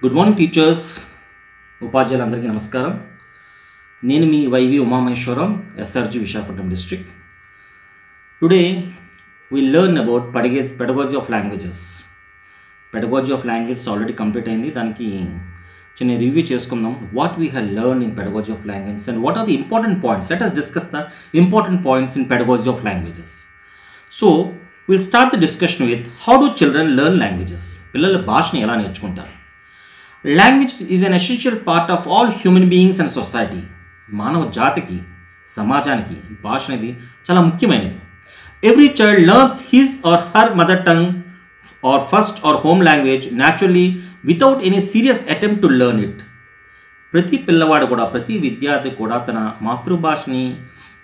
Good morning teachers, ఉపాధ్యాయులందరికీ నమస్కారం. నేను మీ Y V Umamaheswaram, SRG Visakhapatnam district. Today we learn about pedagogy of languages. Pedagogy of languages already complete అయింది. దానికి చిన్న రివ్యూ చేసుకుందాం. What we have learn in pedagogy of languages and what are the important points. Let us discuss the important points in pedagogy of languages. So we'll start the discussion with how do children learn languages. పిల్లలు భాషని ఎలా నేర్చుకుంటారు? Language is an essential part of all human beings and society. మానవ జాతికి, సమాజానికి భాష అనేది చాలా ముఖ్యమైనది. Every child learns his or her mother tongue or first or home language naturally without any serious attempt to learn it. ప్రతి పిల్లవాడు కూడా, ప్రతి విద్యార్థి కూడా తన మాతృభాషని,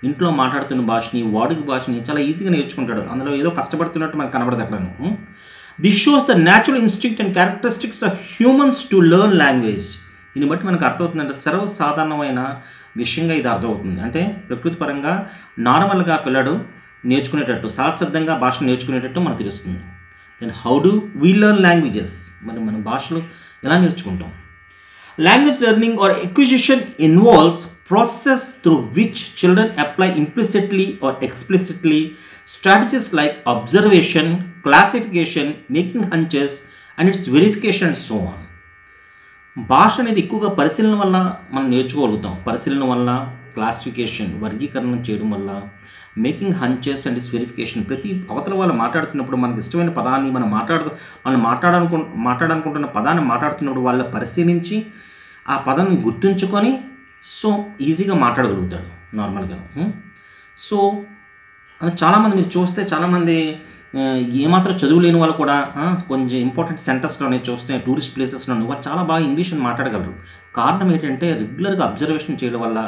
ఇంట్లో మాట్లాడుతున్న భాషని, వాడుక భాషని చాలా ఈజీగా నేర్చుకుంటాడు. అందులో ఏదో కష్టపడుతున్నట్టు మనకు కనబడదు అక్కడ. This shows the natural instinct and characteristics of humans to learn language. దీన్ని బట్టి మనకు అర్థమవుతుందంటే సర్వసాధారణమైన విషయంగా ఇది అర్థమవుతుంది. అంటే ప్రకృతి పరంగా నార్మల్గా పిల్లడు నేర్చుకునేటట్టు, సహజసిద్ధంగా భాష నేర్చుకునేటట్టు మనకు తెలుస్తుంది. Then how do we learn languages? మరి మన భాషలు ఎలా నేర్చుకుంటాం? Language learning or acquisition involves process through which children apply implicitly or explicitly strategies like observation, classification, making hunches and its verification and so on. భాష అనేది ఎక్కువగా పరిశీలన వల్ల మనం నేర్చుకోగలుగుతాం. పరిశీలన వల్ల, క్లాసిఫికేషన్, వర్గీకరణ చేయడం వల్ల, మేకింగ్ హంచెస్ అండ్ ఇట్స్ వెరిఫికేషన్. ప్రతి అవతల వాళ్ళు మాట్లాడుతున్నప్పుడు మనకి ఇష్టమైన పదాన్ని మనం మాట్లాడాలనుకుంటున్న పదాన్ని మాట్లాడుతున్నప్పుడు వాళ్ళ పరిశీలించి ఆ పదాన్ని గుర్తుంచుకొని సో ఈజీగా మాట్లాడగలుగుతాడు నార్మల్గా. సో చాలామంది మీరు చూస్తే, చాలామంది ఏమాత్రం చదువు లేని వాళ్ళు కూడా కొంచెం ఇంపార్టెంట్ సెంటర్స్లోనే చూస్తే, టూరిస్ట్ ప్లేసెస్లోనే వాళ్ళు చాలా బాగా ఇంగ్లీష్ అని మాట్లాడగలరు. కారణం ఏంటంటే రెగ్యులర్గా అబ్జర్వేషన్ చేయడం వల్ల,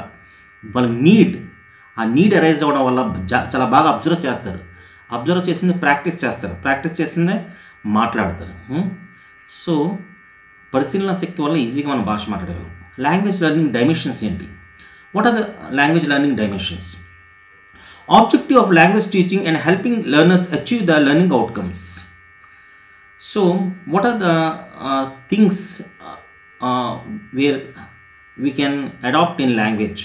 వాళ్ళ ఆ నీడ్ అరైజ్ అవ్వడం వల్ల చాలా బాగా అబ్జర్వ్ చేస్తారు. అబ్జర్వ్ చేసింది ప్రాక్టీస్ చేస్తారు, ప్రాక్టీస్ చేసిందే మాట్లాడతారు. సో పరిశీలన శక్తి వల్ల ఈజీగా మనం భాష మాట్లాడగలం. లాంగ్వేజ్ లెర్నింగ్ డైమెన్షన్స్ ఏంటి? What are the language learning dimensions? Objective of language teaching and helping learners achieve the learning outcomes. So what are the things where we can adopt in language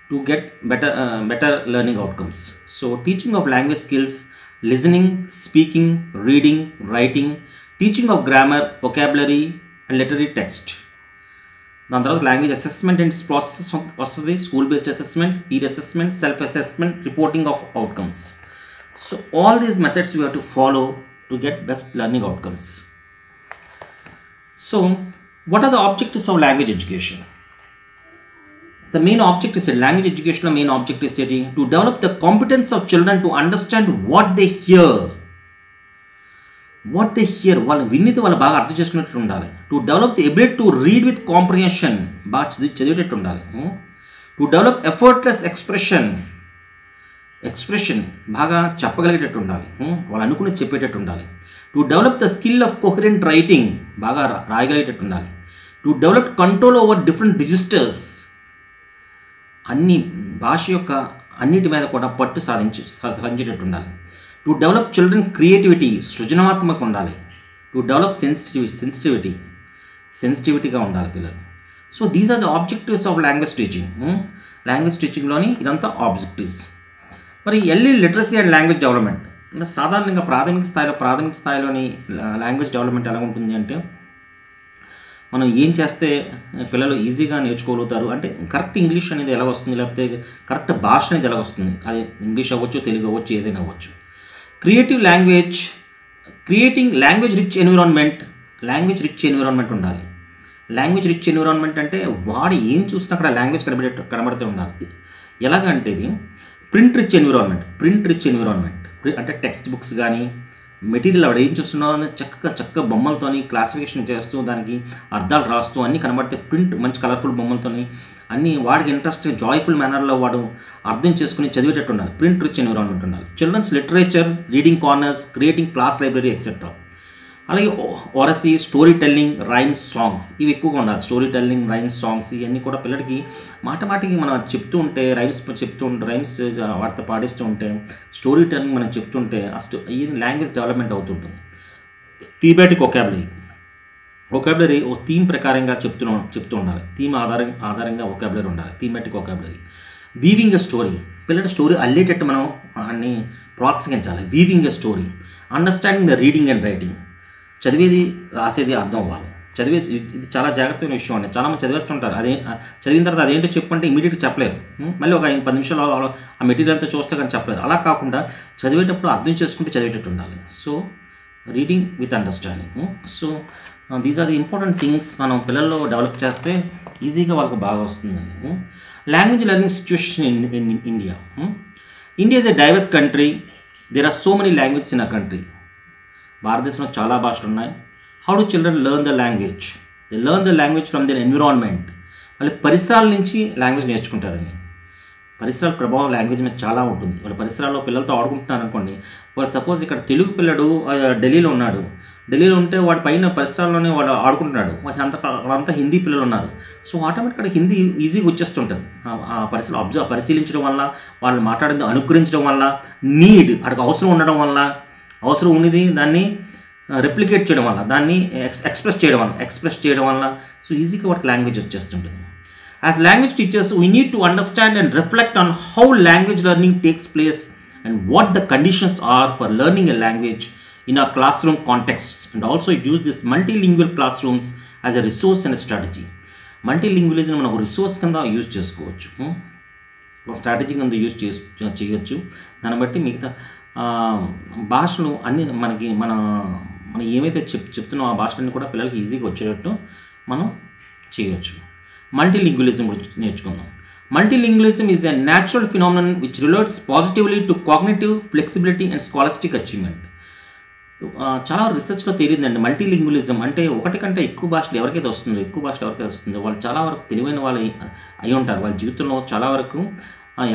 to get better learning outcomes? So teaching of language skills, listening, speaking, reading, writing, teaching of grammar, vocabulary and literary text. దాని తర్వాత language assessment and process వస్తుంది. School based assessment, peer assessment, self assessment, reporting of outcomes. So all these methods you have to follow to get best learning outcomes. So what are the objectives of language education? The main objectives, language ఎడ్యుకేషన్లో main objectives ఏంటి? To develop the competence of children to understand what they hear. What they hear, వాళ్ళు విన్నిది వాళ్ళు బాగా అర్థం చేసుకునేటట్టు ఉండాలి. To develop the ability to read with comprehension, బాగా చదివేటట్టు ఉండాలి. టు డెవలప్ ఎఫర్ట్లెస్ ఎక్స్ప్రెషన్ బాగా చెప్పగలిగేటట్టు ఉండాలి. వాళ్ళు అనుకునేది చెప్పేటట్టు ఉండాలి. To develop the skill of coherent writing, బాగా రాయగలిగేటట్టు ఉండాలి. To develop control over different registers, అన్ని భాష యొక్క అన్నిటి మీద కూడా పట్టు సాధించేటట్టు ఉండాలి. టు డెవలప్ చిల్డ్రన్ క్రియేటివిటీ, సృజనాత్మక ఉండాలి. టు డెవలప్ సెన్సిటివిటీగా ఉండాలి పిల్లలు. So these are the objectives of language teaching. Language టీచింగ్లోని ఇదంతా ఆబ్జెక్టివ్స్. మరి early literacy and language development అంటే సాధారణంగా ప్రాథమిక స్థాయిలోని లాంగ్వేజ్ డెవలప్మెంట్ ఎలా ఉంటుంది అంటే, మనం ఏం చేస్తే పిల్లలు ఈజీగా నేర్చుకోగలుగుతారు అంటే కరెక్ట్ ఇంగ్లీష్ అనేది ఎలా వస్తుంది, లేకపోతే కరెక్ట్ భాష అనేది ఎలా వస్తుంది. అది ఇంగ్లీష్ అవ్వచ్చు, తెలుగు అవ్వచ్చు, ఏదైనా అవ్వచ్చు. Creating language rich environment. Language rich environment ఉండాలి. లాంగ్వేజ్ రిచ్ ఎన్విరాన్మెంట్ అంటే వాడు ఏం చూసినా అక్కడ లాంగ్వేజ్ కనబడుతూ ఉండాలి. ఎలాగంటే ఇది ప్రింట్ రిచ్ ఎన్విరాన్మెంట్ అంటే టెక్స్ట్ బుక్స్ కానీ మెటీరియల్ ఆవిడ ఏం చూస్తున్నావు చక్కగా బొమ్మలతోని క్లాసిఫికేషన్ చేస్తూ, దానికి అర్థాలు రాస్తూ అన్నీ కనబడితే, ప్రింట్ మంచి కలర్ఫుల్ బొమ్మలతోని అన్నీ వాడికి ఇంట్రెస్ట్, జాయ్ఫుల్ మేనర్లో వాడు అర్థం చేసుకుని చదివేటట్టు ఉండాలి. ప్రింట్ రిచ్ ఎన్విరాన్మెంట్ ఉండాలి. Children's literature, reading corners, creating class library etcetera. అలాగే oracy, story telling, rhymes, songs ఇవి ఎక్కువగా ఉండాలి. స్టోరీ టెల్లింగ్, రైమ్స్, సాంగ్స్ ఇవన్నీ కూడా పిల్లలకి మాటికి మనం చెప్తూ ఉంటే, రైమ్స్ వాటితో పాడిస్తూ ఉంటే, స్టోరీ టెల్లింగ్ మనం చెప్తుంటే ఈ లాంగ్వేజ్ డెవలప్మెంట్ అవుతుంటుంది. థీమాటిక్ వొకాబులరీ, వొకాబులరీ ఒక థీమ్ ప్రకారంగా చెప్తూ ఉండాలి. థీమ్ ఆధారంగా వొకాబులరీ ఉండాలి. Thematic vocabulary. Weaving a story, పిల్లల స్టోరీ అల్లేటట్టు మనం అన్ని ప్రోత్సహించాలి. Weaving a story, understanding the reading and writing, చదివేది రాసేది అర్థం అవ్వాలి. ఇది చాలా జాగ్రత్తమైన విషయం అండి. చాలామంది చదివేస్తుంటారు, చదివిన తర్వాత అదేంటో చెప్పంటే ఇమీడియట్గా చెప్పలేరు. మళ్ళీ ఒక 10 నిమిషాలు ఆ మెటీరియల్ అంతా చూస్తే కానీ చెప్పలేరు. అలా కాకుండా చదివేటప్పుడు అర్థం చేసుకుంటూ చదివేటట్టు ఉండాలి. So reading with understanding. So these are the important things మనం పిల్లల్లో డెవలప్ చేస్తే ఈజీగా వాళ్ళకి బాగా వస్తుందండి. Language learning situation in India. India is a diverse country. There are so many languages in a country. భారతదేశంలో చాలా భాషలు ఉన్నాయి. How do children learn the language? They learn the language from their environment. వాళ్ళ పరిసరాల నుంచి language నేర్చుకుంటారని. పరిసరాల ప్రభావం language మీద చాలా ఉంటుంది. వాళ్ళ పరిసరాల్లో పిల్లలతో ఆడుకుంటున్నారు అనుకోండి, వాళ్ళు సపోజ్ ఇక్కడ తెలుగు పిల్లడు ఢిల్లీలో ఉన్నాడు, ఢిల్లీలో ఉంటే వాడి పైన పరిసరాల్లోనే వాడు ఆడుకుంటున్నాడు, అంతా హిందీ పిల్లలు ఉన్నారు. సో ఆటోమేటిక్గా హిందీ ఈజీగా వచ్చేస్తుంటుంది. ఆ పరిసరాలు పరిశీలించడం వల్ల, వాళ్ళు మాట్లాడింది అనుకరించడం వల్ల, నీడ్ అక్కడికి అవసరం ఉండడం వల్ల, అవసరం ఉన్నది దాన్ని రెప్లికేట్ చేయడం వల్ల, దాన్ని ఎక్స్ప్రెస్ చేయడం వల్ల సో ఈజీగా వాటికి language వచ్చేస్తుంటుంది. As language teachers, we need to understand and reflect on how language learning takes place and what the conditions are for learning a language in our classroom context, and also use this multilingual classrooms as a resource and a strategy. Multilingualism మనం ఒక resource కింద use చేసుకోవచ్చు, ఒక strategy కింద use చేయొచ్చు. దాన్ని బట్టి మిగతా భాషలు అన్నీ మనం ఏమైతే చెప్తున్నామో ఆ భాషలన్నీ కూడా పిల్లలకి ఈజీగా వచ్చేటట్టు మనం చేయొచ్చు. మల్టీలింగ్విలిజం గురించి నేర్చుకుందాం. Multilingualism is a natural phenomenon which relates positively to cognitive flexibility and scholastic achievement. చాలా రీసెర్చ్లో తేలిందండి. మల్టీలింగ్విలిజం అంటే ఒకటి కంటే ఎక్కువ భాషలు ఎవరికైతే వస్తుందో వాళ్ళు చాలా వరకు తెలివైన వాళ్ళు అయి ఉంటారు. వాళ్ళ జీవితంలో చాలా వరకు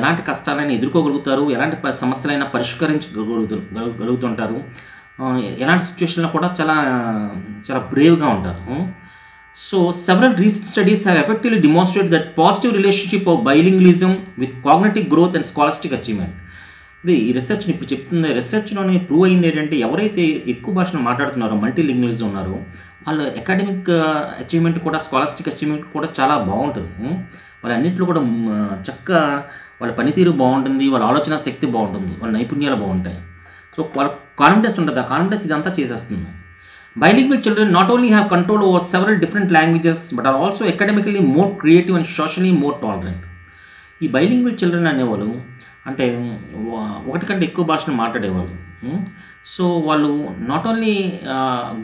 ఎలాంటి కష్టాలైనా ఎదుర్కోగలుగుతారు, ఎలాంటి సమస్యలైనా పరిష్కరించగలుగుతుంటారు, ఎలాంటి సిచ్యువేషన్లో కూడా చాలా చాలా బ్రేవ్గా ఉంటారు. So several recent studies have effectively demonstrated that positive relationship of bilingualism with cognitive growth and scholastic achievement. ఈ రీసెర్చ్ని ఇప్పుడు చెప్తుంది. రీసెర్చ్లోనే ప్రూవ్ అయింది ఏంటంటే ఎవరైతే ఎక్కువ భాషను మాట్లాడుతున్నారో, మల్టీలింగ్విలిజం ఉన్నారో, వాళ్ళ అకాడమిక్ అచీవ్మెంట్ కూడా, స్కాలస్టిక్ అచీవ్మెంట్ కూడా చాలా బాగుంటుంది. వాళ్ళ అన్నింటిలో కూడా చక్కగా వాళ్ళ పనితీరు బాగుంటుంది, వాళ్ళ ఆలోచన శక్తి బాగుంటుంది, వాళ్ళ నైపుణ్యాలు బాగుంటాయి. సో వాళ్ళ కాన్ఫిడెన్స్ ఉంటుంది. ఆ కాన్ఫిడెన్స్ ఇదంతా చేసేస్తుంది. Bilingual children not only have control over several different languages but are also academically more creative and socially more tolerant. ఈ బైలింగ్వల్ చిల్డ్రన్ అనేవాళ్ళు అంటే ఒకటి కంటే ఎక్కువ భాషను మాట్లాడేవాళ్ళు. సో వాళ్ళు not only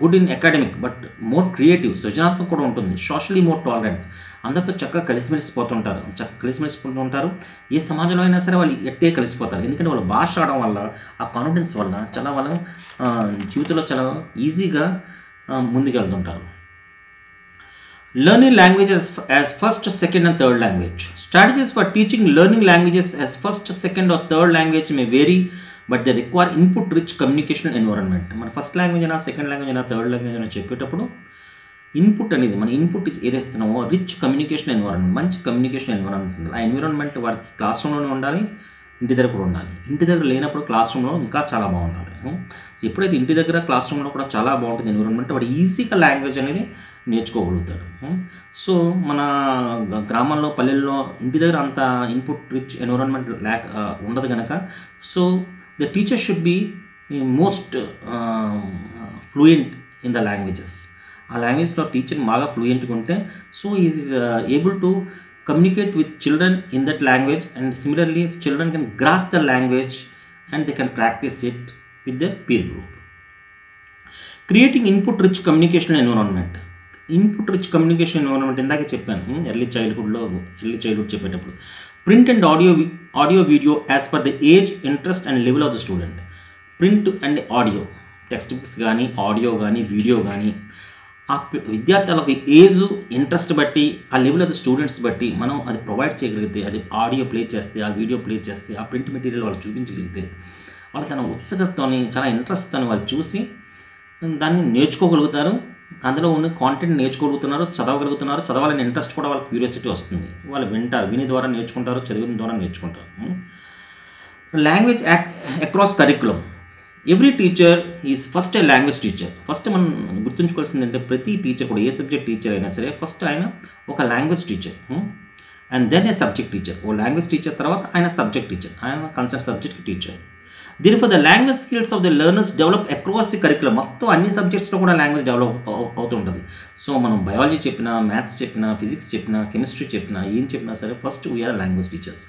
good in academic but more creative, సృజనాత్మక కూడా ఉంటుంది. సోషలీ మోర్ టాలరెంట్, అందరితో చక్కగా కలిసిమెలిసిపోతుంటారు. ఏ సమాజంలో అయినా సరే వాళ్ళు ఎట్టే కలిసిపోతారు. ఎందుకంటే వాళ్ళు భాష ఆడడం వల్ల, ఆ కాన్ఫిడెన్స్ వల్ల చాలా వాళ్ళు జీవితంలో చాలా ఈజీగా ముందుకెళ్తుంటారు. Learning languages as first, second and third language. Strategies for teaching learning languages as first, second or third language may vary, but they require input-rich communication environment. మన ఫస్ట్ లాంగ్వేజ్ అయినా, సెకండ్ లాంగ్వేజ్ అయినా, third language అయినా చెప్పేటప్పుడు input అనేది, మన input ఏదేస్తున్నామో rich communication environment, మంచి communication environment ఉండాలి. ఆ ఎన్విరాన్మెంట్ వారికి క్లాస్ రూమ్లోనే ఉండాలి, ఇంటి దగ్గర కూడా ఉండాలి. ఇంటి దగ్గర లేనప్పుడు క్లాస్ రూమ్లో ఇంకా చాలా బాగుంటుంది. ఎప్పుడైతే ఇంటి దగ్గర క్లాస్ రూమ్లో కూడా చాలా బాగుంటుంది ఎన్విరాన్మెంట్, వాడు ఈజీగా లాంగ్వేజ్ అనేది నేర్చుకోగలుగుతాడు. సో మన గ్రామాల్లో, పల్లెల్లో ఇంటి దగ్గర అంత ఇన్పుట్ రిచ్ ఎన్విరాన్మెంట్ ఉండదు కనుక, so the teacher should be most fluent in the languages. ఆ లాంగ్వేజ్లో టీచర్ బాగా ఫ్లూయెంట్గా ఉంటే so is able to communicate with children in that language, and similarly children can grasp the language and they can practice it with their peer group. Creating input rich communication environment. Input rich communication environment ఇందాకే చెప్పాను early childhood చెప్పేటప్పుడు. Print and audio video as per the age, interest and level of the student. Print and audio, text books కానీ, audio కానీ, video కానీ ఆ విద్యార్థులకు age, interest బట్టి, ఆ లెవెల్ ఆఫ్ ద స్టూడెంట్స్ బట్టి మనం అది ప్రొవైడ్ చేయగలిగితే, అది ఆడియో ప్లే చేస్తే, ఆ వీడియో ప్లే చేస్తే, ఆ ప్రింట్ మెటీరియల్ వాళ్ళు చూపించగలిగితే, వాళ్ళు తన ఉత్సుకతతో, చాలా ఇంట్రెస్ట్తో వాళ్ళు చూసి దాన్ని నేర్చుకోగలుగుతారు. అందులో ఉన్న కాంటెంట్ నేర్చుకోగలుగుతున్నారు, చదవగలుగుతున్నారు. చదవాలని ఇంట్రెస్ట్ కూడా వాళ్ళకి క్యూరియాసిటీ వస్తుంది. వాళ్ళు వింటారు, విని ద్వారా నేర్చుకుంటారు, చదివిన ద్వారా నేర్చుకుంటారు. Language across curriculum. Every teacher is first A language teacher. First మనం గుర్తుంచుకోవాల్సిందంటే ప్రతి టీచర్ కూడా ఏ సబ్జెక్ట్ టీచర్ అయినా సరే ఫస్ట్ ఆయన ఒక language teacher and then a subject teacher. ఓ లాంగ్వేజ్ టీచర్ తర్వాత ఆయన సబ్జెక్ట్ టీచర్, ఆయన concern subject teacher. Therefore the language skills of the learners develop across the curriculum. మొత్తం అన్ని సబ్జెక్ట్స్లో కూడా లాంగ్వేజ్ డెవలప్ అవుతూ ఉంటుంది. సో మనం బయాలజీ చెప్పినా, మ్యాథ్స్ చెప్పినా, ఫిజిక్స్ చెప్పినా, కెమిస్ట్రీ చెప్పినా, ఏం చెప్పినా సరే ఫస్ట్ వీఆర్ లాంగ్వేజ్ టీచర్స్.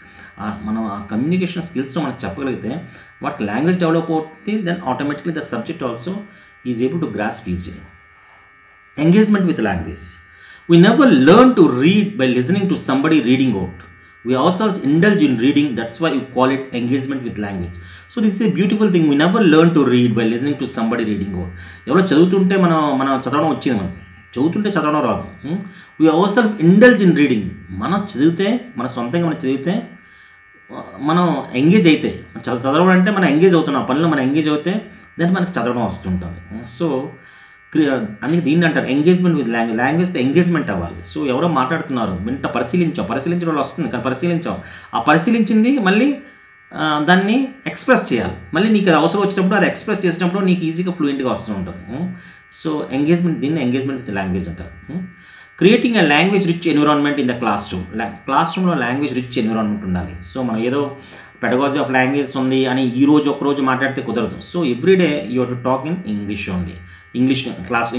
మనం ఆ కమ్యూనికేషన్ స్కిల్స్లో మనం చెప్పగలిగితే వాట్ లాంగ్వేజ్ డెవలప్ అవుతుంది, then automatically the subject also is able to grasp easily. Engagement with language. We never learn to read by listening to somebody reading out. We ourselves indulge in reading. That's why you call it engagement with language. So this is a beautiful thing. We never learn to read by listening to somebody reading out. ఎవరో చదువుతుంటే మనం చదవడం వచ్చింది, మనకి చదువుతుంటే చదవడం రాదు. We ourselves indulge in reading. మనం చదివితే, మన సొంతంగా మనం చదివితే మనం ఎంగేజ్ అయితే, చదవడం అంటే మనం ఎంగేజ్ అవుతున్నాం, పనిలో మనం ఎంగేజ్ అవుతే దాన్ని మనకి చదవడం వస్తుంటుంది. సో అందుకే దీన్ని అంటారు ఎంగేజ్మెంట్ విత్ లాంగ్వేజ్. లాంగ్వేజ్తో ఎంగేజ్మెంట్ అవ్వాలి. సో ఎవరో మాట్లాడుతున్నారు, పరిశీలించడం వల్ల వస్తుంది కానీ పరిశీలించాం, ఆ పరిశీలించింది మళ్ళీ దాన్ని ఎక్స్ప్రెస్ చేయాలి. మళ్ళీ నీకు అది అవసరం వచ్చినప్పుడు అది ఎక్స్ప్రెస్ చేసినప్పుడు నీకు ఈజీగా ఫ్లూయెంట్గా వస్తూ ఉంటుంది. సో ఎంగేజ్మెంట్, దీన్ని ఎంగేజ్మెంట్ విత్ లాంగ్వేజ్ అంటారు. Creating a language rich environment in the class room. Class రూమ్లో లాంగ్వేజ్ రిచ్ ఎన్విరాన్మెంట్ ఉండాలి. సో మనం ఏదో పెడగాలజీ ఆఫ్ లాంగ్వేజ్ ఉంది అని ఈరోజు ఒకరోజు మాట్లాడితే కుదరదు. So everyday you have to talk in English only. English క్లాస్లో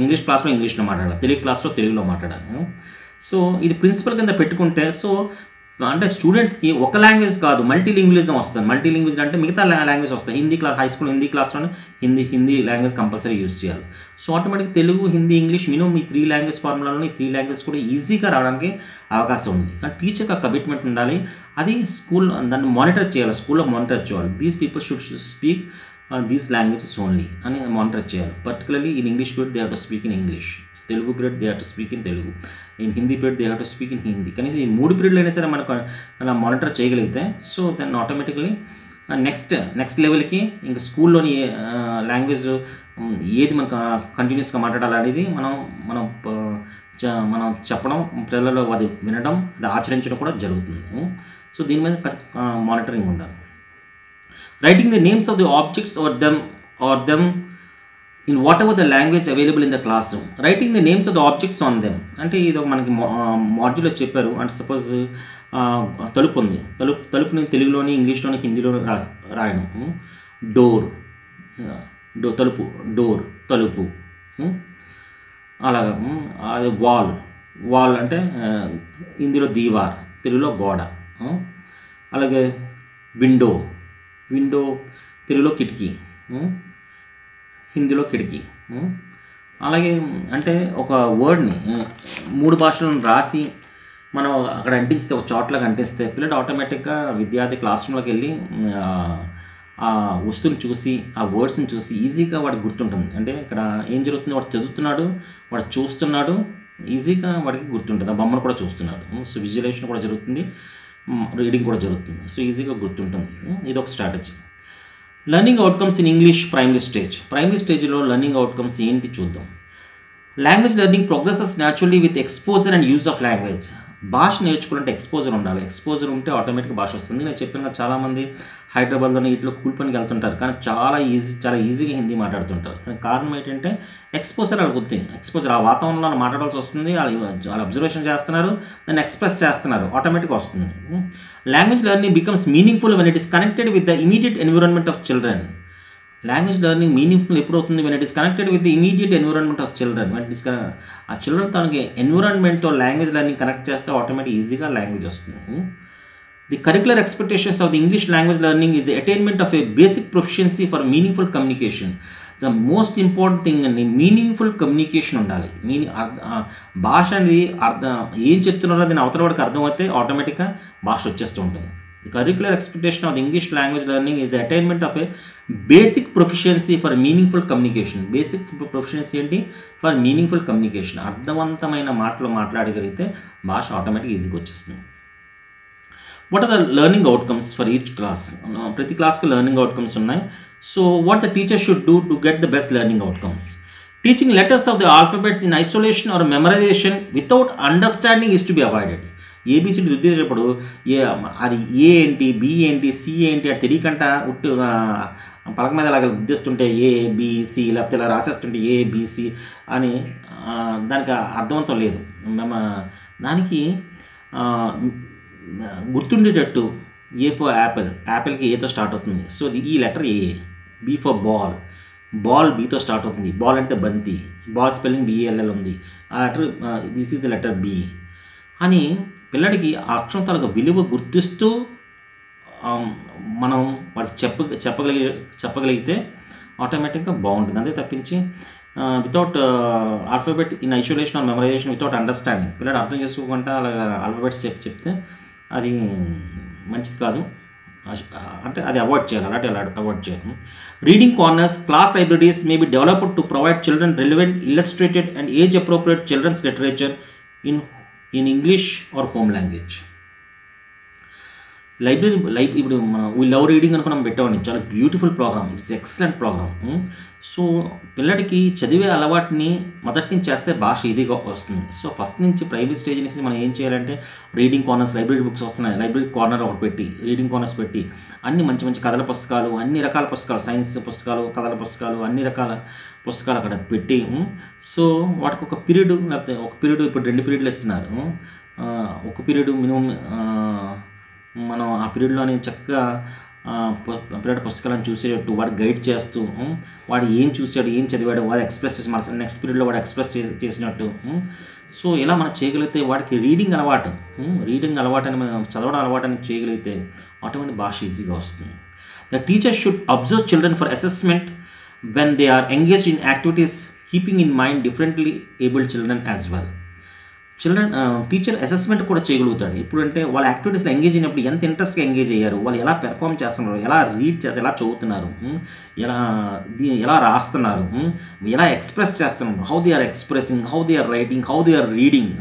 ఇంగ్లీష్లో మాట్లాడాలి, తెలుగు క్లాస్లో తెలుగులో మాట్లాడాలి. సో ఇది ప్రిన్సిపల్ కింద పెట్టుకుంటే, సో అంటే స్టూడెంట్స్కి ఒక లాంగ్వేజ్ కాదు, మల్టీలింగ్విలిజం వస్తుంది. మల్టీలింగ్వేజ్ అంటే మిగతా లాంగ్వేజ్ వస్తాయి. హై స్కూల్ హిందీ క్లాస్లోనే హిందీ లాంగ్వేజ్ కంపల్సరీ యూజ్ చేయాలి. So automatic Telugu, Hindi, English minimum ఈ 3 లాంగ్వేజ్ ఫార్ములాలో ఈ 3 లాంగ్వేజ్ కూడా ఈజీగా రావడానికి అవకాశం ఉంది. కానీ టీచర్కి ఆ కమిట్మెంట్ ఉండాలి. అది స్కూల్ దాన్ని మానిటర్ చేయాలి, స్కూల్లో మానిటర్ చేయాలి. These people should speak these languages only అని మానిటర్ చేయాలి. Particularly in English period they have to speak in English, Telugu period they have to speak in Telugu, in Hindi period they have to speak in Hindi. కనీసం ఈ 3 పీరియడ్లు అయినా సరే మనకు అలా monitor చేయగలిగితే, సో దెన్ ఆటోమేటిక్లీ నెక్స్ట్ లెవెల్కి ఇంకా స్కూల్లోని లాంగ్వేజ్ ఏది మనకు కంటిన్యూస్గా మాట్లాడాలి అనేది మనం చెప్పడం, పిల్లలు అది వినడం, అది ఆచరించడం కూడా జరుగుతుంది. సో దీని మీద మానిటరింగ్ ఉండాలి. Writing the names of the objects or them in whatever the language available in the classroom. Writing the names of the objects on them. అంటే ఇది మనకి మాడ్యూల్లో చెప్పారు. అంటే సపోజ్ తలుపు ఉంది, తలుపుని తెలుగులోని, ఇంగ్లీష్లోని, హిందీలోని రాయడం. తలుపు అలాగా. అది వాల్ అంటే హిందీలో దీవార్, తెలుగులో గోడ. అలాగే విండో తెలుగులో కిటికీ, హిందీలో కిటికీ. అలాగే అంటే ఒక వర్డ్ని 3 భాషలను రాసి మనం అక్కడ అంటిస్తే, ఒక చాట్లాగా అంటిస్తే పిల్లలు ఆటోమేటిక్గా విద్యార్థి క్లాస్ రూమ్లోకి వెళ్ళి ఆ వస్తువుని చూసి, ఆ వర్డ్స్ని చూసి ఈజీగా వాడికి గుర్తుంటుంది. అంటే ఇక్కడ ఏం జరుగుతుంది, వాడు చదువుతున్నాడు, వాడు చూస్తున్నాడు, ఈజీగా వాడికి గుర్తుంటుంది. ఆ బొమ్మను కూడా చూస్తున్నాడు. సో విజువలైజేషన్ కూడా జరుగుతుంది, రీడింగ్ కూడా జరుగుతుంది. సో ఈజీగా గుర్తుంటుంది. ఇది ఒక strategy. Learning outcomes in English primary స్టేజ్లో లెర్నింగ్ అవుట్కమ్స్ ఏంటి చూద్దాం. Language learning progresses naturally with exposure and use of language. భాష నేర్చుకోవాలంటే ఎక్స్పోజర్ ఉండాలి. ఎక్స్పోజర్ ఉంటే ఆటోమేటిక్గా భాష వస్తుంది. నేను చెప్పిన చాలామంది హైదరాబాద్లోనే ఇట్లా కూలి పనికి వెళ్తుంటారు, కానీ చాలా ఈజీగా హిందీ మాట్లాడుతుంటారు. కానీ కారణం ఏంటంటే ఎక్స్పోజర్ అడుగుద్ది. ఎక్స్పోజర్ ఆ వాతావరణంలో మాట్లాడాల్సి వస్తుంది, వాళ్ళు అబ్జర్వేషన్ చేస్తున్నారు, దాన్ని ఎక్స్ప్రెస్ చేస్తున్నారు, ఆటోమేటిక్గా వస్తుంది. Language learning becomes meaningful when it is connected with the immediate environment of children. Language learning meaningful ఎప్పుడు అవుతుంది, when it is connected with the immediate environment of children. When it is ఆ children తనకి ఎన్విరాన్మెంట్తో language learning connect చేస్తే automatic ఈజీగా language వస్తుంది. The curricular expectations of the English language learning is the attainment of A basic proficiency for meaningful communication. The most important thing అండి, meaningful communication ఉండాలి. భాష అనేది ఏం చెప్తున్నారో దీని అవతల వాడికి అర్థమైతే ఆటోమేటిక్గా భాష వచ్చేస్తూ ఉంటుంది. The curricular expectation of the English language learning is the attainment of a basic proficiency for meaningful communication. Basic proficiency ఏంటి, ఫర్ మీనింగ్ఫుల్ కమ్యూనికేషన్. అర్థవంతమైన మాటలు మాట్లాడగలిగితే భాష ఆటోమేటిక్గా ఈజీగా వచ్చేస్తుంది. What are the learning outcomes for each class? ప్రతి క్లాస్కి లెర్నింగ్ అవుట్కమ్స్ ఉన్నాయి. So what the teacher should do to get the best learning outcomes? Teaching letters of the alphabets in isolation or memorisation without understanding is to be avoided. ABCD రుద్దేటప్పుడు అది ఏ ఏంటి, B ఏంటి, C ఏంటి అది తెలియకుండా పలక మీద అలాగ గుద్దేస్తుంటే ఏబిసి లేకపోతే ఇలా రాసేస్తుంటే ఏబిసి అని దానికి అర్థవంతం లేదు. దానికి గుర్తుండేటట్టు ఏ ఫర్ యాపిల్, యాపిల్కి ఏతో స్టార్ట్ అవుతుంది. సో ఈ letter A. B for ball, ball బీతో స్టార్ట్ అవుతుంది. బాల్ అంటే బంతి, బాల్ స్పెల్లింగ్ బిఏఎల్ఎల్ ఉంది. ఆ letter this is the letter B అని పిల్లడికి ఆ అక్షరం తాలూకు విలువ గుర్తిస్తూ మనం వాడికి చెప్పగలిగితే ఆటోమేటిక్గా బాగుంటుంది. అంతే తప్పించి without alphabet in isolation or memorisation without understanding పిల్లడు అర్థం చేసుకోకుండా అలాగా ఆల్ఫాబెట్స్ చెప్తే అది మంచిది కాదు. అంటే అది అవాయిడ్ చేయాలి, అలాంటి అవాయిడ్ చేయాలి. Reading corners, class libraries may be developed to provide children relevant, illustrated and age appropriate children's literature in English or home language. Library ఇప్పుడు మనం వీ లవ్ రీడింగ్ అనుకుని మనం పెట్టామండి. చాలా beautiful programme, it's excellent programme. So పిల్లడికి చదివే అలవాటుని మొదటి నుంచి చేస్తే భాష ఈజీగా వస్తుంది. సో ఫస్ట్ నుంచి ప్రైమరీ స్టేజ్ నుంచి మనం ఏం చేయాలంటే రీడింగ్ కార్నర్స్, లైబ్రరీ బుక్స్ వస్తున్నాయి, లైబ్రరీ కార్నర్ ఒకటి పెట్టి రీడింగ్ కార్నర్స్ పెట్టి అన్ని మంచి మంచి కథల పుస్తకాలు, అన్ని రకాల పుస్తకాలు, సైన్స్ పుస్తకాలు, కథల పుస్తకాలు, అన్ని రకాల పుస్తకాలు అక్కడ పెట్టి సో వాటికి ఒక పీరియడ్, లేకపోతే ఒక పీరియడ్ ఇప్పుడు 2 పీరియడ్లు ఇస్తున్నారు. ఒక పీరియడ్ మినిమం మనం ఆ పీరియడ్లోని చక్కగా పిల్లడి పుస్తకాలను చూసేటట్టు వాడు గైడ్ చేస్తూ వాడు ఏం చూసాడు, ఏం చదివాడు, వాడు ఎక్స్ప్రెస్ చేసి మన నెక్స్ట్ పీరియడ్లో వాడు ఎక్స్ప్రెస్ చేసినట్టు. సో ఇలా మనం చేయగలిగితే వాడికి రీడింగ్ అలవాటు అని మనం చదవడం అలవాటు అని చేయగలిగితే ఆటోమేటిక్ భాష ఈజీగా వస్తుంది. The teacher should observe children for assessment when they are engaged in activities keeping in mind differently abled children as well. Teacher assessment కూడా చేయగలుగుతాడు. ఎప్పుడంటే వాళ్ళ యాక్టివిటీస్లో ఎంగేజ్ అయినప్పుడు ఎంత ఇంట్రెస్ట్గా ఎంగేజ్ అయ్యారు, వాళ్ళు ఎలా పెర్ఫామ్ చేస్తున్నారు, ఎలా రీడ్ చేస్తారు, ఎలా చదువుతున్నారు, ఎలా రాస్తున్నారు, ఎలా ఎక్స్ప్రెస్ చేస్తున్నారు, how they are expressing, how they are writing, how they are reading,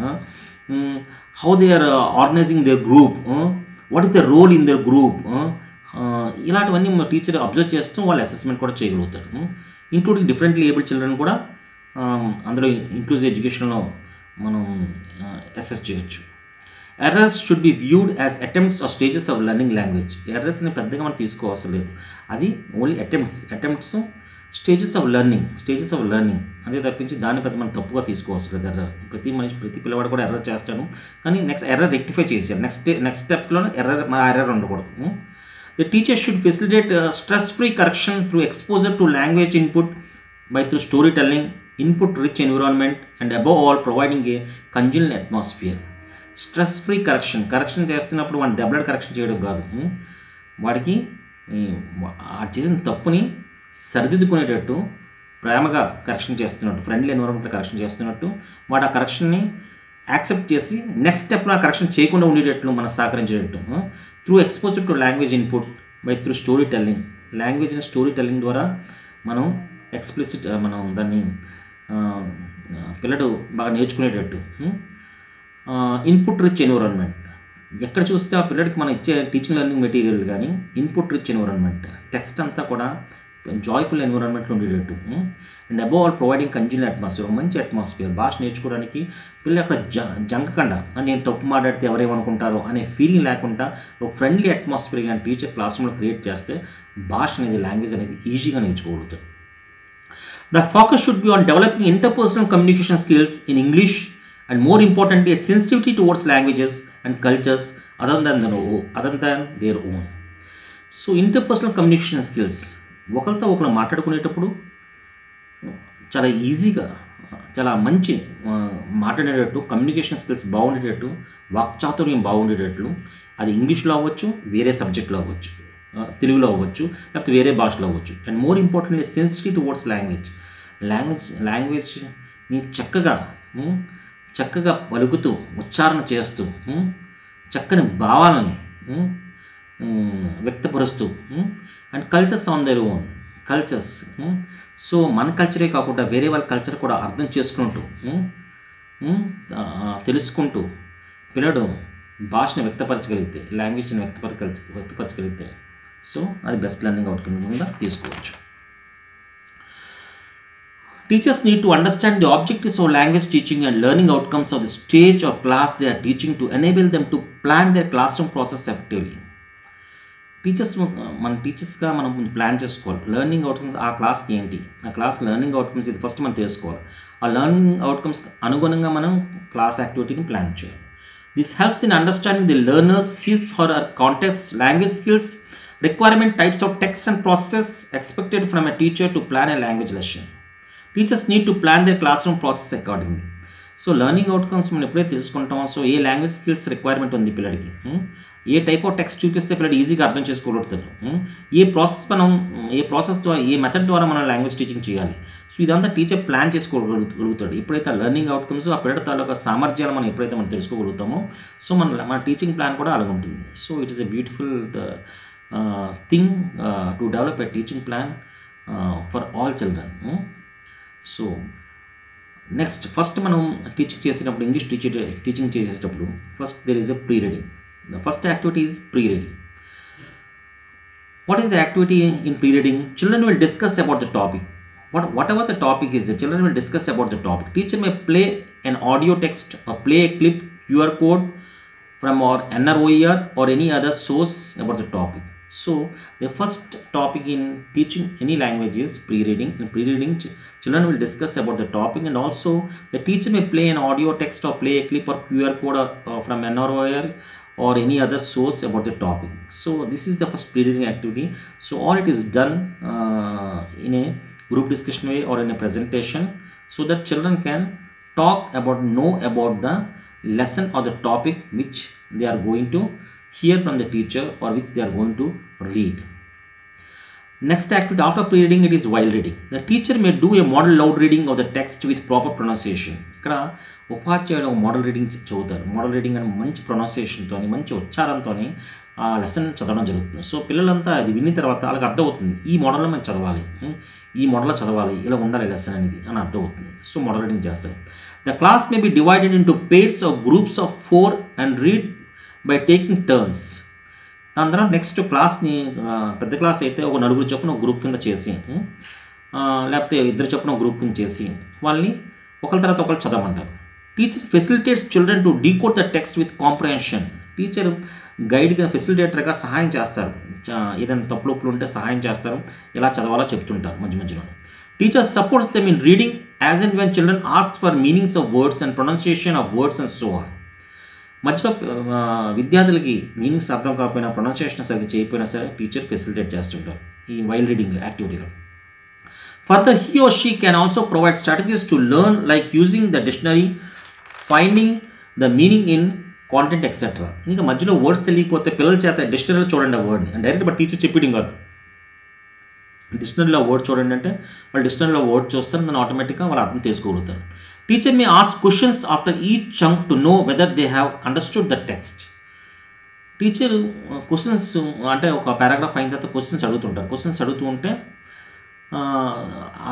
how they are organising their group, what is the role in their group, ఇలాంటివన్నీ టీచర్ అబ్జర్వ్ చేస్తూ వాళ్ళు అసెస్మెంట్ కూడా చేయగలుగుతారు. ఇంక్లూడింగ్ డిఫరెంట్లీ ఏబుల్డ్ చిల్డ్రన్ కూడా అందులో inclusive ఎడ్యుకేషన్లో మనం assess చేయొచ్చు. Errors should be viewed as attempts or stages of learning language. ఎర్రర్స్ని పెద్దగా మనం తీసుకోవసరం లేదు, అది only attempts stages of learning అదే తప్పించి దాన్ని పెద్ద మనం తప్పుగా తీసుకోవసరం లేదు. ఎర్రర్ ప్రతి పిల్లవాడు కూడా ఎర్రర్ చేస్తాడు, కానీ నెక్స్ట్ ఎర్రర్ రెక్టిఫై చేసేయాలి. నెక్స్ట్ స్టెప్లో ఎర్రర్ ఉండకూడదు. The teacher should facilitate stress free correction through exposure to language input by through story telling, input rich environment, and above all providing a congenial atmosphere. Stress free correction చేస్తున్నప్పుడు వాడిని దెబ్బలాడి correction చేయడం కాదు, వాడికి చేసిన తప్పుని సరిదిద్దుకునేటట్టు ప్రేమగా correction చేస్తున్నట్టు, friendly ఎన్విరాన్మెంట్లో correction చేస్తున్నట్టు వాడు ఆ కరెక్షన్ని యాక్సెప్ట్ చేసి నెక్స్ట్ స్టెప్లో ఆ కరెక్షన్ చేయకుండా ఉండేటట్లు మనం సహకరించేటట్టు. Through exposure to language input by through story telling, లాంగ్వేజ్ని స్టోరీ టెల్లింగ్ ద్వారా మనం మనం దాన్ని పిల్లడు బాగా నేర్చుకునేటట్టు. ఇన్పుట్ రిచ్ ఎన్విరాన్మెంట్, ఎక్కడ చూస్తే ఆ పిల్లడికి మనం ఇచ్చే టీచింగ్ లెర్నింగ్ మెటీరియల్ కానీ ఇన్పుట్ రిచ్ ఎన్విరాన్మెంట్, టెక్స్ట్ అంతా కూడా జాయ్ఫుల్ ఎన్విరాన్మెంట్లో ఉండేటట్టు. And above all providing congenial atmosphere, మంచి అట్మాస్ఫియర్, భాష నేర్చుకోవడానికి పిల్లలు అక్కడ జంకకుండా నేను తప్పు మాట్లాడితే ఎవరేమనుకుంటారో అనే ఫీలింగ్ లేకుండా ఒక ఫ్రెండ్లీ అట్మాస్ఫియర్ కానీ టీచర్ క్లాస్ రూమ్లో క్రియేట్ చేస్తే భాష అనేది, లాంగ్వేజ్ అనేది ఈజీగా నేర్చుకోగలుగుతారు. The focus should be on developing interpersonal communication skills in English and more importantly a sensitivity towards languages and cultures other than their own. So interpersonal communication skills, ఒకరితో ఒకరు మాట్లాడుకునేటప్పుడు చాలా ఈజీగా చాలా మంచి మాట్లాడేటట్టు, కమ్యూనికేషన్ స్కిల్స్ బాగుండేటట్టు, వాక్చాతుర్యం బాగుండేటట్లు, అది ఇంగ్లీష్లో అవ్వచ్చు, వేరే సబ్జెక్ట్లో అవ్వచ్చు, తెలుగులో అవ్వచ్చు, లేకపోతే వేరే భాషలో అవ్వచ్చు. And more importantly sensitive towards లాంగ్వేజ్ని చక్కగా పలుకుతూ, ఉచ్చారణ చేస్తూ, చక్కని భావాలని వ్యక్తపరుస్తూ, and cultures on their own cultures. So మన కల్చరే కాకుండా వేరే వాళ్ళ కల్చర్ కూడా అర్థం చేసుకుంటూ, తెలుసుకుంటూ పిల్లడు భాషను వ్యక్తపరచగలిగితే, లాంగ్వేజ్ని వ్యక్తపరచగలిగితే సో అది బెస్ట్ లెర్నింగ్ అవుట్కమ్ కింద తీసుకోవచ్చు. Teachers need to understand the objectives of language teaching and learning outcomes of the stage or class they are teaching to enable them to plan their classroom process effectively. Teachers మన టీచర్స్గా మనం plan చేసుకోవాలి. Learning outcomes ఆ క్లాస్కి ఏంటి, ఆ class learning outcomes ఇది first మనం తెలుసుకోవాలి. ఆ లెర్నింగ్ అవుట్కమ్స్ అనుగుణంగా మనం క్లాస్ యాక్టివిటీని ప్లాన్ చేయాలి. This helps in understanding the learners his are context, language skills, requirement, types of text and process expected from a teacher to plan a language lesson. Teachers need to plan their classroom process accordingly. So learning outcomes మనం ఎప్పుడైతే తెలుసుకుంటామో, so ఏ language skills requirement ఉంది పిల్లడికి, ఏ type of text చూపిస్తే పిల్లడు ఈజీగా అర్థం చేసుకోగలుగుతారు, ఏ process ద్వారా ఏ method ద్వారా మనం లాంగ్వేజ్ టీచింగ్ చేయాలి. సో ఇదంతా టీచర్ ప్లాన్ చేసుకోగలుగుతాడు. ఎప్పుడైతే ఆ లెర్నింగ్ అవుట్కమ్స్ ఆ పిల్లడి తాలూకా సామర్థ్యాలు మనం ఎప్పుడైతే మనం తెలుసుకోగలుగుతామో, సో మన టీచింగ్ ప్లాన్ కూడా అలాగ ఉంటుంది. So it is a beautiful thing to develop a teaching plan for all children. So next, first మనం టీచింగ్ చేసేటప్పుడు, ఇంగ్లీష్ టీచింగ్ చేసేటప్పుడు first there is a pre-reading. The first activity is pre-reading. What is the activity in pre-reading? Children will discuss about the topic. Whatever the topic is, the children will discuss about the topic. Teacher may play an audio text or play a clip, QR code from our NROER or any other source about the topic. So the first topic in teaching any language is pre-reading. In pre-reading, children will discuss about the topic, and also the teacher may play an audio text or play a clip or QR code from NROER or any other source about the topic. So this is the first pre-reading activity. So all it is done in a group discussion way or in a presentation, so that children can know about the lesson or the topic which they are going to hear from the teacher or which they are going to read. Next activity after pre-reading, it is while reading. The teacher may do a model loud reading of the text with proper pronunciation. ఇక్కడ ఉపాధ్యాయుడు model reading చదువుతారు. Model reading అని మంచి ప్రొనౌన్సియేషన్తో, మంచి ఉచ్చారంతో ఆ lesson చదవడం జరుగుతుంది. So పిల్లలంతా అది విన్న తర్వాత వాళ్ళకి అర్థమవుతుంది, ఈ మోడల్లో మనం చదవాలి, ఈ మోడల్లో చదవాలి, ఇలా ఉండాలి లెసన్ అనేది అని అర్థమవుతుంది. సో మోడల్ రీడింగ్ చేస్తారు. The class may be divided into pairs or groups of 4 and read by taking turns. దాని తర్వాత నెక్స్ట్ క్లాస్ని, పెద్ద క్లాస్ అయితే ఒక నలుగురు చొప్పున ఒక గ్రూప్ కింద చేసి, లేకపోతే ఇద్దరు చొప్పున ఒక గ్రూప్ కింద చేసి వాళ్ళని ఒకరి తర్వాత ఒకరు చదవమంటారు. Teacher facilitates children to decode the text with comprehension. Teacher గైడ్గా, ఫెసిలిటేటర్గా సహాయం చేస్తారు. ఏదైనా తప్పులు ఉంటే సహాయం చేస్తారు, ఎలా చదవాలో చెప్తుంటారు మధ్య మధ్యలో. Teacher supports them in reading as and when children ask for meanings of words and pronunciation of words and so on. మధ్యలో విద్యార్థులకి మీనింగ్స్ అర్థం కాకపోయినా, ప్రొనౌన్సియేషన్ సరిగ్గా చేయకపోయినా సరే టీచర్ ఫెసిలిటేట్ చేస్తుంటారు ఈ వైల్ రీడింగ్ యాక్టివిటీలో. Further, he or she can also provide strategies to learn, like using the dictionary, finding the meaning in content, etc. ఇంకా మధ్యలో వర్డ్స్ తెలియకపోతే పిల్లల చేత డిక్షనరీలో చూడండి ఆ వర్డ్ని, డైరెక్ట్ బట్ టీచర్ చెప్పడం కాదు. డిక్షనరీలో వర్డ్ చూడండి అంటే వాళ్ళు డిక్షనరీలో వర్డ్ చూస్తారు, దాన్ని ఆటోమేటిక్గా వాళ్ళు అర్థం చేసుకోగలుగుతారు. Teacher may ask questions after each chunk to know whether they have understood the text. Teacher questions అంటే ఒక పారాగ్రాఫ్ అయిన తర్వాత క్వశ్చన్స్ అడుగుతుంటారు. క్వశ్చన్స్ అడుగుతూ ఉంటే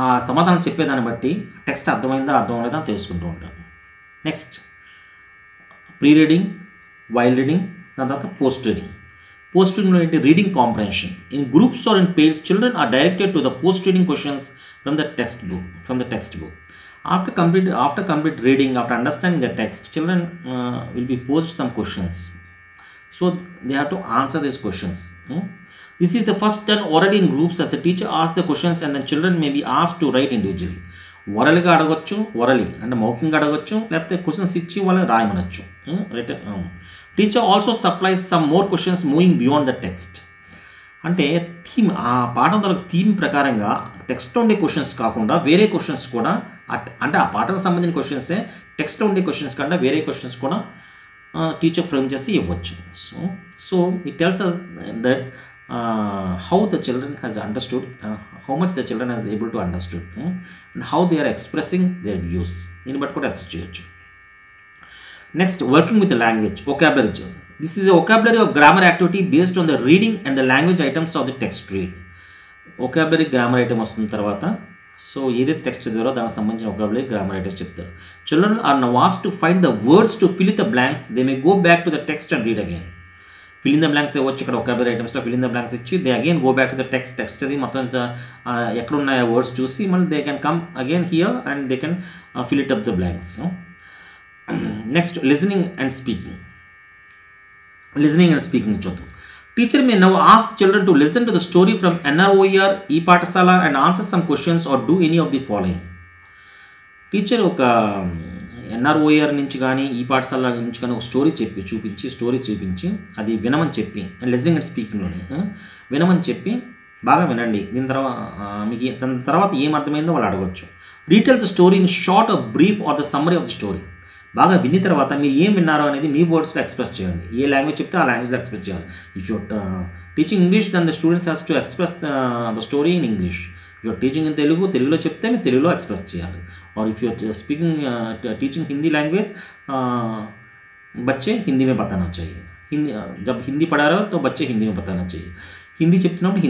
ఆ సమాధానం చెప్పేదాన్ని బట్టి టెక్స్ట్ అర్థమైందా అర్థం అవ్వలేదా అని తెలుసుకుంటూ ఉంటారు. Next pre reading, while reading, దాని తర్వాత పోస్ట్ రీడింగ్. Post reading ఏంటి? Reading comprehension. In groups or in pairs children are directed to the post reading questions from the text book. After complete reading, after understanding the text, children will be posed some questions. So they have to answer these questions. This is the first done orally in groups, as the teacher asks the questions and then children may be asked to write individually. ఓరల్గా అడగొచ్చు, orally అంటే మౌఖికంగా అడగొచ్చు, లేకపోతే questions ఇచ్చి వాళ్ళని రాయమనొచ్చు. Teacher also supplies some more questions moving beyond the text. అంటే థీమ్, ఆ పాఠం తరగతి థీమ్ ప్రకారంగా టెక్స్ట్లో ఉండే క్వశ్చన్స్ కాకుండా వేరే క్వశ్చన్స్ కూడా, అంటే ఆ పాఠానికి సంబంధించిన క్వశ్చన్సే టెక్స్ట్లో ఉండే క్వశ్చన్స్ కన్నా వేరే క్వశ్చన్స్ కూడా టీచర్ ఫ్రేమ్ చేసి ఇవ్వచ్చు. So it tells us that how the children has understood, how much the children has able to understood, and how they are expressing their views. దీన్ని బట్టి కూడా అసెస్ చేయొచ్చు. Next, working with language, vocabulary. This is a vocabulary or grammar activity based on the reading and the language items of the text read. vocabulary grammar item వస్తున్న తర్వాత, so ఏదైతే text చదివారో దానికి సంబంధించిన vocabulary grammar items చెప్తారు. Children are now asked to find the words to fill in the blanks. They may go back to the text and read again. Fill in the blanks ఇవ్వచ్చు. ఇక్కడ vocabulary ఐటమ్స్లో fill in the blanks ఇచ్చి they again go back to the text అది మొత్తం ఎక్కడున్నాయో words చూసి మళ్ళీ they can come again here and they can fill it up the blanks. Next, listening and speaking. చూద్దాం. Teacher may now ask children to listen to the story from NROER, e-Pathshala and answer some questions or do any of the following. Teacher ఒక ఎన్ఆర్ఓఆర్ నుంచి కానీ ఈ పాఠశాల నుంచి కానీ ఒక story చూపించి అది వినమని చెప్పి లిజనింగ్ అండ్ స్పీకింగ్లోని వినమని చెప్పి బాగా వినండి, దాని తర్వాత ఏం అర్థమైందో వాళ్ళు అడగొచ్చు. Retell the story in short brief or the summary of the story. బాగా విన్న తర్వాత మీరు ఏం విన్నారో అనేది మీ వర్డ్స్లో ఎక్స్ప్రెస్ చేయండి. ఏ లాంగ్వేజ్ చెప్తే ఆ లాంగ్వేజ్లో ఎక్స్ప్రెస్ చేయాలి. If you're teaching English then the students has to express the story in English. If you're teaching in తెలుగులో చెప్తే మీరు తెలుగులో ఎక్స్ప్రెస్ చేయాలి. और if you speaking teaching Hindi language बच्चे हिंदी में बताना चाहिए. हिंदी जब हिंदी पढ़ा रहे हो तो बच्चे हिंदी में बताना चाहिए. హిందీ చెప్తున్నప్పుడు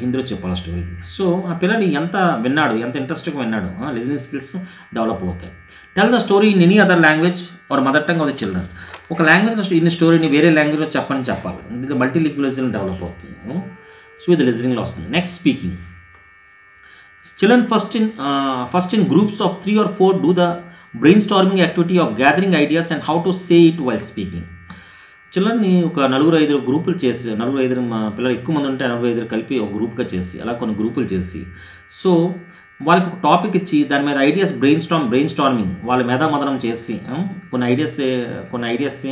హిందీలో చెప్పాలి స్టోరీ. సో ఆ పిల్లలు ఎంత విన్నాడు, ఎంత ఇంట్రెస్ట్గా విన్నాడు, లిజనింగ్ స్కిల్స్ డెవలప్ అవుతాయి. Tell the story in any other language or mother tongue of the children. ఒక లాంగ్వేజ్లో ఇన్ని స్టోరీని వేరే లాంగ్వేజ్లో చెప్పాలి. ఇది మల్టీలింగ్విజం డెవలప్ అవుతుంది. సో ఇది లిజనింగ్లో వస్తుంది. Next speaking. Children first in groups of 3 or 4 do the brainstorming activity of gathering ideas and how to say it while speaking. చిల్డ్రన్ని ఒక 4-5 గ్రూపులు చేసి, 4-5 పిల్లలు ఎక్కువ మంది ఉంటే 4-5 కలిపి ఒక గ్రూప్గా చేసి, అలా కొన్ని గ్రూపులు చేసి, సో వాళ్ళకి ఒక టాపిక్ ఇచ్చి దాని మీద ఐడియాస్ బ్రెయిన్ స్టార్మింగ్ వాళ్ళ మేధామదనం చేసి కొన్ని ఐడియాస్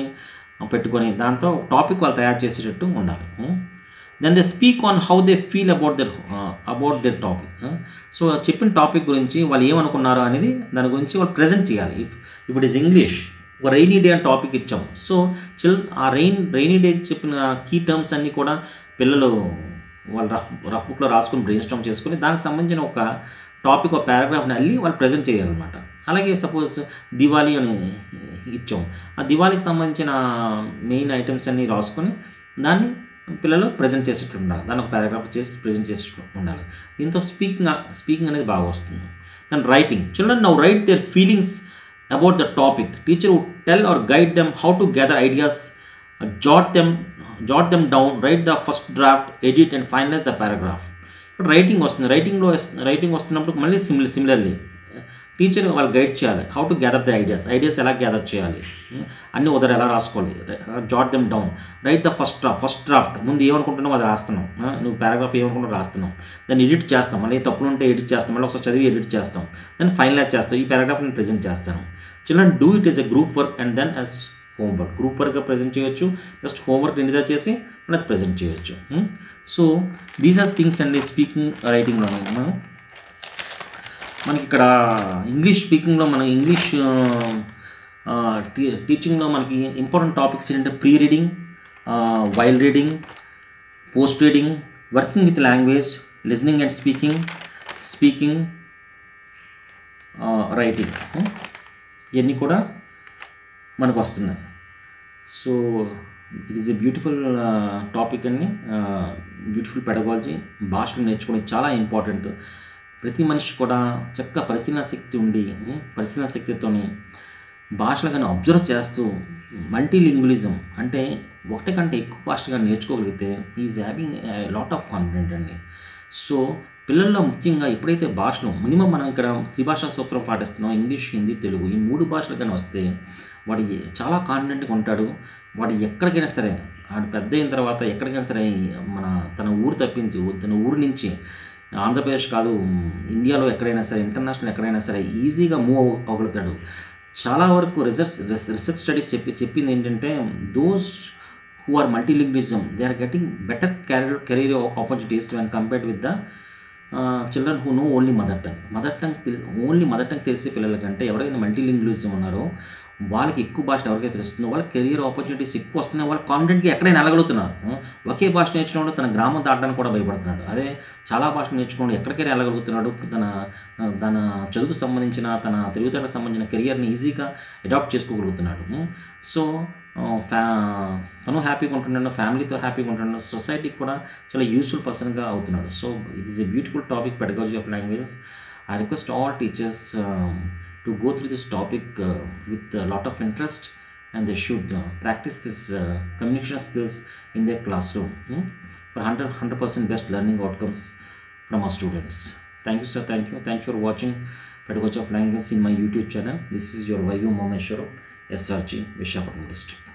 పెట్టుకొని దాంతో టాపిక్ వాళ్ళు తయారు చేసేటట్టు ఉండాలి. Then they speak on how they feel about their topic. So చెప్పిన టాపిక్ గురించి వాళ్ళు ఏమనుకున్నారో అనేది దాని గురించి వాళ్ళు ప్రజెంట్ చేయాలి. ఇఫ్ ఇట్ ఈస్ ఇంగ్లీష్, ఒక రైనీ డే అని టాపిక్ ఇచ్చాం. సో ఆ రైనీ డే చెప్పిన కీ టర్మ్స్ అన్నీ కూడా పిల్లలు వాళ్ళు రఫ్ బుక్లో రాసుకొని బ్రెయిన్ స్టార్మ్ చేసుకొని దానికి సంబంధించిన ఒక టాపిక్, ఒక పారాగ్రాఫ్ని అల్లి వాళ్ళు ప్రజెంట్ చేయాలన్నమాట. అలాగే సపోజ్ దివాళీ అని ఇచ్చాం, ఆ దివాళీకి సంబంధించిన మెయిన్ ఐటమ్స్ అన్నీ రాసుకొని దాన్ని పిల్లలు ప్రజెంట్ చేసేట్లు ఉండాలి. దాన్ని ఒక పారాగ్రాఫ్ చేసి ప్రజెంట్ చేసేట్లు ఉండాలి. దీంతో స్పీకింగ్ అనేది బాగా వస్తుంది. And writing. Children now write their feelings about the topic. Teacher would tell or guide them how to gather ideas, jot them down, write the first draft, edit and finalize the paragraph. ఇప్పుడు writing వస్తుంది. Writing వస్తున్నప్పుడు మళ్ళీ similarly teacher వాళ్ళు guide చేయాలి. How to gather the ideas ఎలా gather చేయాలి, అన్ని ఉదర ఎలా రాసుకోవాలి. Jot them down, write the first draft. ముందు ఏమనుకుంటున్నావు అది రాస్తున్నాం, నువ్వు పారాగ్రాఫ్ ఏమనుకుంటున్నావు రాస్తున్నాం. దాన్ని ఎడిట్ చేస్తాం, మళ్ళీ తప్పులు ఉంటే ఎడిట్ చేస్తాం, మళ్ళీ ఒకసారి చదివి ఎడిట్ చేస్తాం, దాన్ని ఫైనలైజ్ చేస్తాం. ఈ పారాగ్రాఫ్ నేను ప్రజెంట్ చేస్తాను. Children do it is a group work and then as homework. Group వర్క్గా ప్రజెంట్ చేయొచ్చు, జస్ట్ హోంవర్క్ నిండిదా చేసి మనది ప్రజెంట్ చేయొచ్చు. సో దీస్ ఆర్ థింగ్స్ అండి స్పీకింగ్ రైటింగ్లోనే. మనకి ఇక్కడ ఇంగ్లీష్ స్పీకింగ్లో మన ఇంగ్లీష్ టీచింగ్లో మనకి ఇంపార్టెంట్ టాపిక్స్ ఏంటంటే pre reading, while reading, post reading, working with language, listening and speaking, writing. ఇవన్నీ కూడా మనకు వస్తున్నాయి. So it is a beautiful topic అండి. Beautiful pedagogy. భాషలు నేర్చుకోవడం చాలా ఇంపార్టెంట్. ప్రతి మనిషి కూడా చక్కగా పరిశీలన శక్తితో భాషలు కానీ అబ్జర్వ్ చేస్తూ మల్టీలింగ్విలిజం అంటే ఒకటి కంటే ఎక్కువ భాషగా నేర్చుకోగలిగితే is having lot of confident అండి. సో పిల్లల్లో ముఖ్యంగా ఎప్పుడైతే భాషలు మినిమం మనం ఇక్కడ త్రిభాషా సూత్రం పాటిస్తున్నాం, ఇంగ్లీష్, హిందీ, తెలుగు, ఈ 3 భాషలు కానీ వస్తే వాడు చాలా కాన్ఫిడెంట్గా ఉంటాడు. వాడు ఎక్కడికైనా సరే, వాడు పెద్ద అయిన తర్వాత ఎక్కడికైనా సరే తన ఊరు తప్పించి తన ఊరు నుంచి ఆంధ్రప్రదేశ్ కాదు ఇండియాలో ఎక్కడైనా సరే, ఇంటర్నేషనల్ ఎక్కడైనా సరే ఈజీగా మూవ్ అవ్వగలుగుతాడు. చాలా వరకు రిసెర్చ్ స్టడీస్ చెప్పింది ఏంటంటే those who are multilingualism, they are getting better career opportunities when compared with the children who know only mother tongue తెలిసే పిల్లలకంటే ఎవరైనా మల్టీలింగ్విలిజం ఉన్నారో వాళ్ళకి ఎక్కువ భాష ఎవరికైతే తెలుస్తుందో వాళ్ళకి కెరియర్ ఆపర్చునిటీస్ ఎక్కువ వస్తున్నాయి. వాళ్ళు కాన్ఫిడెంట్గా ఎక్కడైనా వెళ్ళగలుగుతున్నారు. ఒకే భాష నేర్చుకున్నాడు తన గ్రామం దాటడానికి కూడా భయపడుతున్నాడు. అదే చాలా భాష నేర్చుకున్నాడు ఎక్కడికైనా వెళ్ళగలుగుతున్నాడు. తన చదువుకు సంబంధించిన, తన తెలివితేటలకు సంబంధించిన కెరియర్ని ఈజీగా అడాప్ట్ చేసుకోగలుగుతున్నాడు. సో తను హ్యాపీగా ఉంటున్నాడు, ఫ్యామిలీతో హ్యాపీగా ఉంటున్నాడు, సొసైటీకి కూడా చాలా యూస్ఫుల్ పర్సన్గా అవుతున్నాడు. So it is a beautiful topic, pedagogy of languages. I request all teachers to go through this topic with a lot of interest, and they should practice this communication skills in their classroom for 100% best learning outcomes from our students. Thank you, sir. Thank you for watching Pedagogy of Language in my YouTube channel. This is your YU Momeshwara, SRG, Vishakhapatnam District.